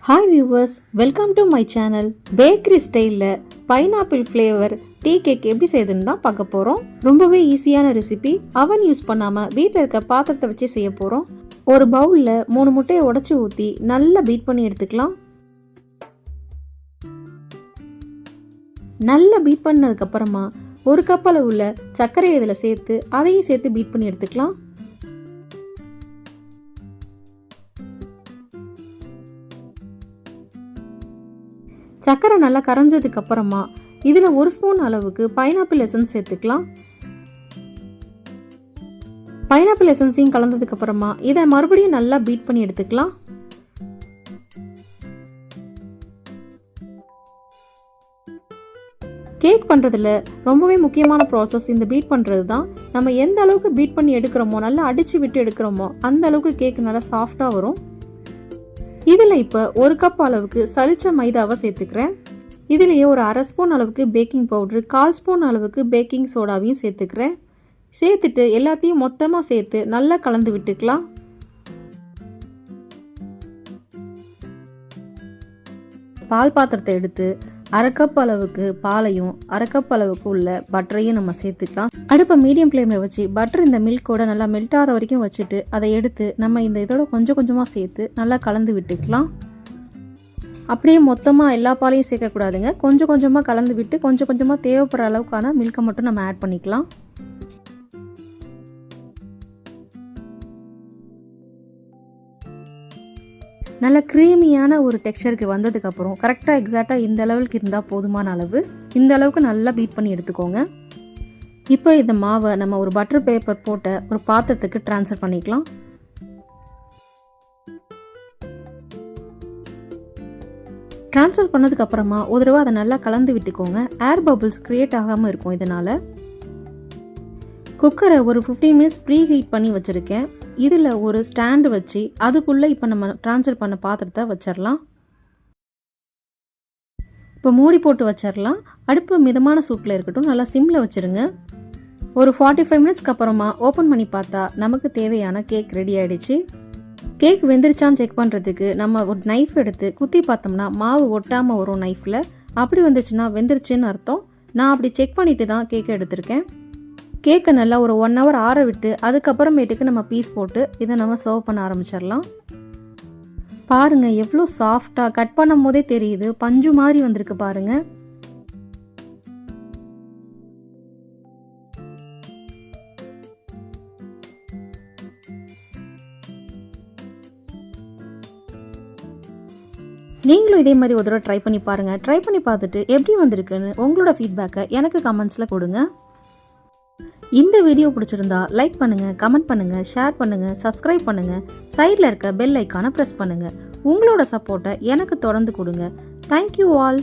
Hi viewers, welcome to my channel. Bakery ஸ்டைலில் pineapple flavour tea cake எப்படி செய்யுதுன்னு தான் பார்க்க போகிறோம். ரொம்பவே ஈஸியான ரெசிபி. அவன் யூஸ் பண்ணாமல் வீட்டில் இருக்க பாத்திரத்தை வச்சு செய்ய போகிறோம். ஒரு பவுலில் 3 முட்டையை உடச்சி ஊற்றி நல்லா பீட் பண்ணி எடுத்துக்கலாம். நல்லா பீட் பண்ணதுக்கப்புறமா 1 கப் அளவுள்ள சர்க்கரையை இதில் சேர்த்து அதையும் சேர்த்து பீட் பண்ணி எடுத்துக்கலாம். சர்க்கரை நல்லா கரைஞ்சதுக்கு அப்புறமா இதில் 1 ஸ்பூன் அளவுக்கு பைனாப்பிள் எசன்ஸ் சேர்த்துக்கலாம். பைனாப்பிள் எசன்ஸையும் கலந்ததுக்கு அப்புறமா இதை மறுபடியும் நல்லா பீட் பண்ணி எடுத்துக்கலாம். கேக் பண்ணுறதுல ரொம்பவே முக்கியமான ப்ராசஸ் இந்த பீட் பண்ணுறது தான். நம்ம எந்த அளவுக்கு பீட் பண்ணி எடுக்கிறோமோ, நல்லா அடித்து விட்டு எடுக்கிறோமோ, அந்த அளவுக்கு கேக் நல்லா சாஃப்டாக வரும். இதில் இப்போ 1 கப் அளவுக்கு சலிச்ச மைதாவை சேர்த்துக்கிறேன். இதுலேயே ஒரு 1/2 ஸ்பூன் அளவுக்கு பேக்கிங் பவுட்ரு, 1/4 ஸ்பூன் அளவுக்கு பேக்கிங் சோடாவையும் சேர்த்துக்கிறேன். சேர்த்துட்டு எல்லாத்தையும் மொத்தமாக சேர்த்து நல்லா கலந்து விட்டுக்கலாம். பால் பாத்திரத்தை எடுத்து 1/2 கப் அளவுக்கு பாலையும் 1/2 கப் அளவுக்கு உள்ள பட்டரையும் நம்ம சேர்த்துக்கலாம். அடுப்பை மீடியம் ஃப்ளேமில் வச்சு பட்டர் இந்த மில்கோட நல்லா மெல்ட் ஆகிற வரைக்கும் வச்சுட்டு அதை எடுத்து நம்ம இந்த இதோட கொஞ்சம் கொஞ்சமாக சேர்த்து நல்லா கலந்து விட்டுக்கலாம். அப்படியே மொத்தமாக எல்லா பாலையும் சேர்க்கக்கூடாதுங்க. கொஞ்சம் கொஞ்சமாக கலந்து விட்டு கொஞ்சம் கொஞ்சமாக தேவைப்படுற அளவுக்கான மில்கை மட்டும் நம்ம ஆட் பண்ணிக்கலாம். நல்ல க்ரீமியான ஒரு டெக்ஸ்சருக்கு வந்ததுக்கப்புறம் கரெக்டாக எக்ஸாக்டாக இந்த லெவலுக்கு இருந்தால் போதுமான அளவு. இந்த அளவுக்கு நல்லா பீட் பண்ணி எடுத்துக்கோங்க. இப்போ இந்த மாவை நம்ம ஒரு பட்டர் பேப்பர் போட்ட ஒரு பாத்திரத்துக்கு ட்ரான்ஸ்ஃபர் பண்ணிக்கலாம். ட்ரான்ஸ்ஃபர் பண்ணதுக்கப்புறமா ஒரு தடவை அதை நல்லா கலந்து விட்டுக்கோங்க. ஏர் பபிள்ஸ் க்ரியேட் ஆகாமல் இருக்கும். இதனால் குக்கரை ஒரு 15 மினிட்ஸ் ப்ரீ ஹீட் பண்ணி வச்சுருக்கேன். இதில் ஒரு ஸ்டாண்டு வச்சு அதுக்குள்ளே இப்போ நம்ம ட்ரான்ஸ்ஃபர் பண்ண பாத்திரத்தை வச்சிடலாம். இப்போ மூடி போட்டு வச்சிடலாம். அடுப்பு மிதமான சூட்டில் இருக்கட்டும். நல்லா சிம்மில் வச்சுருங்க. ஒரு 45 மினிட்ஸ்க்கு அப்புறமா ஓப்பன் பண்ணி பார்த்தா நமக்கு தேவையான கேக் ரெடி ஆகிடுச்சு. கேக் வெந்துருச்சான்னு செக் பண்ணுறதுக்கு நம்ம ஒரு நைஃப் எடுத்து குத்தி பார்த்தோம்னா மாவு ஒட்டாமல் வரும் நைஃப்பில். அப்படி வந்துருச்சுன்னா வெந்துருச்சுன்னு அர்த்தம். நான் அப்படி செக் பண்ணிட்டு தான் கேக்கை எடுத்திருக்கேன். கேக்கை நல்லா ஒரு 1 ஹவர் ஆற விட்டு அதுக்கப்புறமேட்டுக்கு நம்ம பீஸ் போட்டு இதை நம்ம சர்வ் பண்ண ஆரம்பிச்சிடலாம். பாருங்கள் எவ்வளோ சாஃப்டாக கட் பண்ணும் போதே தெரியுது. பஞ்சு மாதிரி வந்திருக்கு பாருங்கள். நீங்களும் இதே மாதிரி ஒரு தடவை ட்ரை பண்ணி பாருங்கள். ட்ரை பண்ணி பார்த்துட்டு எப்படி வந்திருக்குன்னு உங்களோட ஃபீட்பேக்கை எனக்கு கமெண்ட்ஸில் கொடுங்க. இந்த வீடியோ பிடிச்சிருந்தா லைக் பண்ணுங்கள், கமெண்ட் பண்ணுங்கள், ஷேர் பண்ணுங்கள், சப்ஸ்கிரைப் பண்ணுங்கள். சைடில் இருக்க பெல் ஐக்கானை ப்ரெஸ் பண்ணுங்கள். உங்களோட சப்போர்ட்டை எனக்கு தொடர்ந்து கொடுங்க. Thank you all.